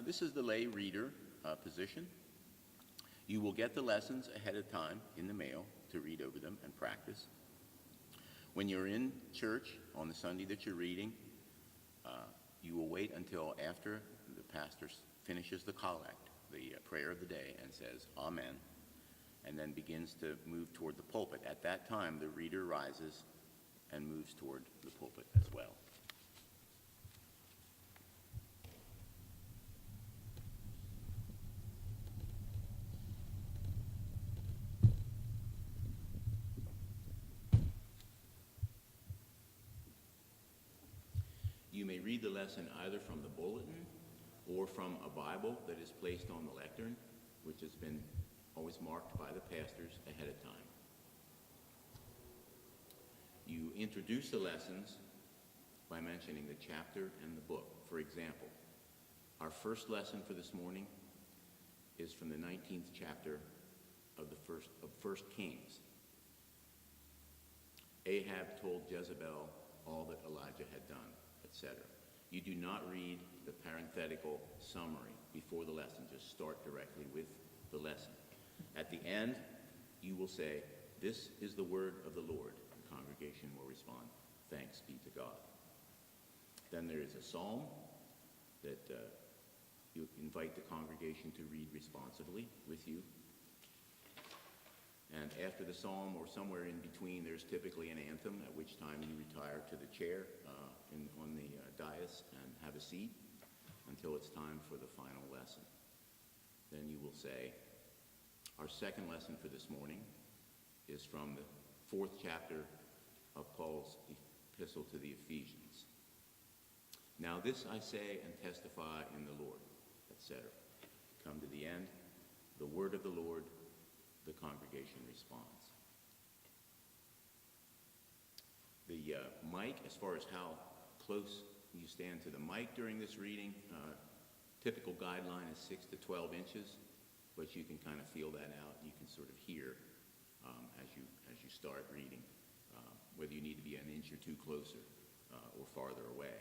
This is the lay reader position. You will get the lessons ahead of time in the mail to read over them and practice. When you're in church on the Sunday that you're reading, you will wait until after the pastor finishes the collect, the prayer of the day, and says, Amen, and then begins to move toward the pulpit. At that time, the reader rises and moves toward the pulpit as well. You may read the lesson either from the bulletin or from a Bible that is placed on the lectern, which has been always marked by the pastors ahead of time. You introduce the lessons by mentioning the chapter and the book. For example, our first lesson for this morning is from the 19th chapter of First Kings. Ahab told Jezebel all that Elijah had done, etc. You do not read the parenthetical summary before the lesson. Just start directly with the lesson. At the end, you will say, "This is the word of the Lord." The congregation will respond, "Thanks be to God." Then there is a psalm that you invite the congregation to read responsively with you. And after the psalm, or somewhere in between, there's typically an anthem, at which time you retire to the chair on the dais and have a seat until it's time for the final lesson. Then you will say, our second lesson for this morning is from the 4th chapter of Paul's epistle to the Ephesians. Now this I say and testify in the Lord, etc. Come to the end, the word of the Lord, the congregation responds. The mic, as far as how close you stand to the mic during this reading, typical guideline is 6 to 12 inches, but you can kind of feel that out. You can sort of hear as you start reading whether you need to be an inch or two closer or farther away.